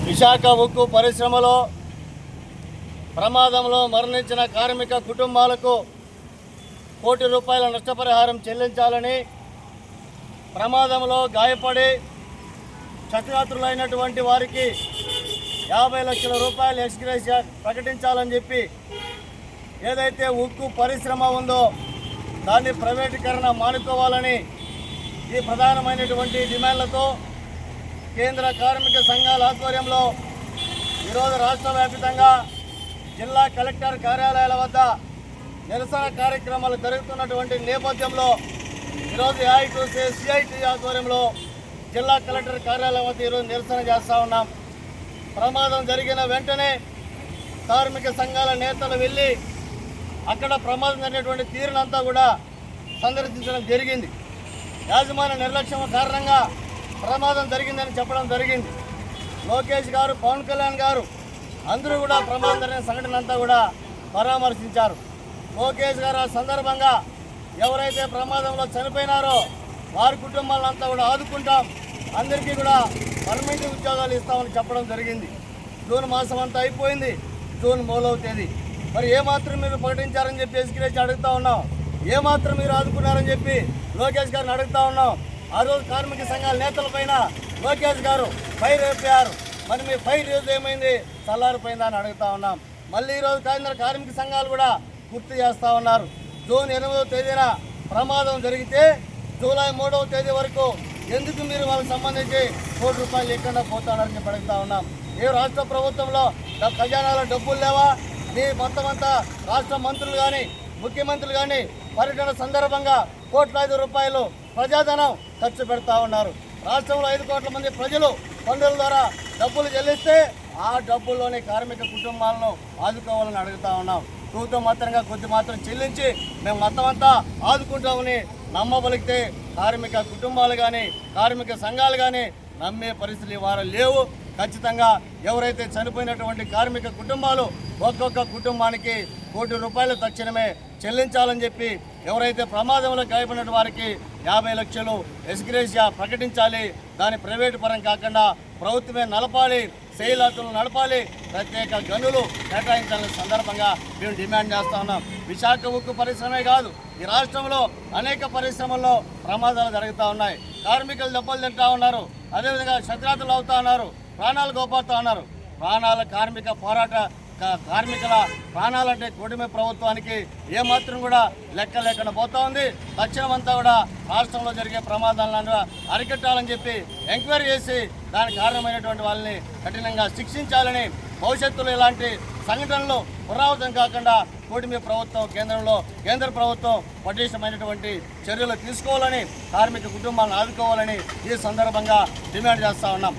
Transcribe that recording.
విశాఖ ఉక్కు పరిశ్రమలో ప్రమాదంలో మరణించిన కార్మిక కుటుంబాలకు ₹1 కోటి నష్టపరిహారం చెల్లించాలని, ప్రమాదంలో గాయపడి క్షతగాత్రులైనటువంటి వారికి ₹50 లక్షల ఎక్స్గ్రేషియా ప్రకటించాలని చెప్పి ఏదైతే ఉక్కు పరిశ్రమ ఉందో దాన్ని ప్రైవేటీకరణ మానుకోవాలని ఈ ప్రధానమైనటువంటి డిమాండ్లతో కేంద్ర కార్మిక సంఘాల ఆధ్వర్యంలో ఈరోజు రాష్ట్ర వ్యాప్తంగా జిల్లా కలెక్టర్ కార్యాలయాల వద్ద నిరసన కార్యక్రమాలు జరుగుతున్నటువంటి నేపథ్యంలో ఈరోజు ఏఐటీయూసీ సిఐటి ఆధ్వర్యంలో జిల్లా కలెక్టర్ కార్యాలయం వద్ద ఈరోజు నిరసన చేస్తూ ఉన్నాం. ప్రమాదం జరిగిన వెంటనే కార్మిక సంఘాల నేతలు వెళ్ళి అక్కడ ప్రమాదం జరిగినటువంటి తీరునంతా కూడా సందర్శించడం జరిగింది. యాజమాన్య నిర్లక్ష్యం కారణంగా ప్రమాదం జరిగిందని చెప్పడం జరిగింది. లోకేష్ గారు, పవన్ కళ్యాణ్ గారు అందరూ కూడా ప్రమాదం జరిగిన సంఘటన అంతా కూడా పరామర్శించారు. లోకేష్ గారు ఆ సందర్భంగా ఎవరైతే ప్రమాదంలో చనిపోయినారో వారి కుటుంబాలంతా కూడా ఆదుకుంటాం, అందరికీ కూడా పర్మనెంట్ ఉద్యోగాలు ఇస్తామని చెప్పడం జరిగింది. జూన్ మాసం అంతా అయిపోయింది, జూన్ 3వ తేదీ. మరి ఏమాత్రం మీరు ప్రకటించారని చెప్పి ఎస్గ్రేషియా అడుగుతూ ఉన్నాం, ఏమాత్రం మీరు ఆదుకున్నారని చెప్పి లోకేష్ గారిని అడుగుతూ ఉన్నాం. ఆ రోజు కార్మిక సంఘాల నేతలపైన లోకేష్ గారు ఫైర్ అయిపోయారు. మరి మీ ఫైర్ రోజు ఏమైంది, చల్లారిపోయిందా అని అడుగుతూ ఉన్నాం. మళ్ళీ ఈరోజు కేంద్ర కార్మిక సంఘాలు కూడా గుర్తు చేస్తూ ఉన్నారు. జూన్ 8వ తేదీన ప్రమాదం జరిగితే జూలై 3వ తేదీ వరకు ఎందుకు మీరు వాళ్ళకి సంబంధించి ₹1 కోటి లేకుండా పోతాడని చెప్పి అడుగుతూ ఉన్నాం. ఏ రాష్ట్ర ప్రభుత్వంలో ఖజానాలో డబ్బులు లేవా? మీ మొత్తం అంతా రాష్ట్ర మంత్రులు కానీ ముఖ్యమంత్రులు కానీ పర్యటన సందర్భంగా ₹1,00,00,000 ప్రజాధనం ఖర్చు పెడతా ఉన్నారు. రాష్ట్రంలో 5 కోట్ల మంది ప్రజలు పన్నుల ద్వారా డబ్బులు చెల్లిస్తే ఆ డబ్బుల్లోని కార్మిక కుటుంబాలను ఆదుకోవాలని అడుగుతా ఉన్నాం. తూతూ మాత్రంగా కొద్ది మాత్రం చెల్లించి మేము మొత్తం అంతా ఆదుకుంటామని నమ్మబలిగితే కార్మిక కుటుంబాలు కానీ కార్మిక సంఘాలు కానీ నమ్మే పరిస్థితులు ఇవాళ లేవు. ఖచ్చితంగా ఎవరైతే చనిపోయినటువంటి కార్మిక కుటుంబాలు ఒక్కొక్క కుటుంబానికి ₹1 కోటి తక్షణమే చెల్లించాలని చెప్పి, ఎవరైతే ప్రమాదంలో గాయపడిన వారికి ₹50 లక్షలు ఎక్స్గ్రేషియా ప్రకటించాలి. దాని ప్రైవేటు పరం కాకుండా ప్రభుత్వమే నడపాలి, శైలాతులు నడపాలి, ప్రత్యేక గనులు కేటాయించాలని సందర్భంగా మేము డిమాండ్ చేస్తూ ఉన్నాం. విశాఖ ఉక్కు పరిశ్రమే కాదు, ఈ రాష్ట్రంలో అనేక పరిశ్రమల్లో ప్రమాదాలు జరుగుతూ ఉన్నాయి. కార్మికులు దెబ్బలు తింటూ ఉన్నారు, అదేవిధంగా క్షతగాత్రులు అవుతూ ఉన్నారు, ప్రాణాలు కోల్పోతూ ఉన్నారు. కార్మికుల ప్రాణాలంటే కూటమి ప్రభుత్వానికి ఏమాత్రం కూడా లెక్క లేకుండా పోతా ఉంది. తక్షణమంతా కూడా రాష్ట్రంలో జరిగే ప్రమాదాలను అరికట్టాలని చెప్పి ఎంక్వైరీ చేసి దానికి కారణమైనటువంటి వాళ్ళని కఠినంగా శిక్షించాలని, భవిష్యత్తులో ఇలాంటి సంఘటనలు పునరావృతం కాకుండా కూటమి ప్రభుత్వం కేంద్ర ప్రభుత్వం పటిష్టమైనటువంటి చర్యలు తీసుకోవాలని, కార్మిక కుటుంబాలను ఆదుకోవాలని ఈ సందర్భంగా డిమాండ్ చేస్తూ ఉన్నాం.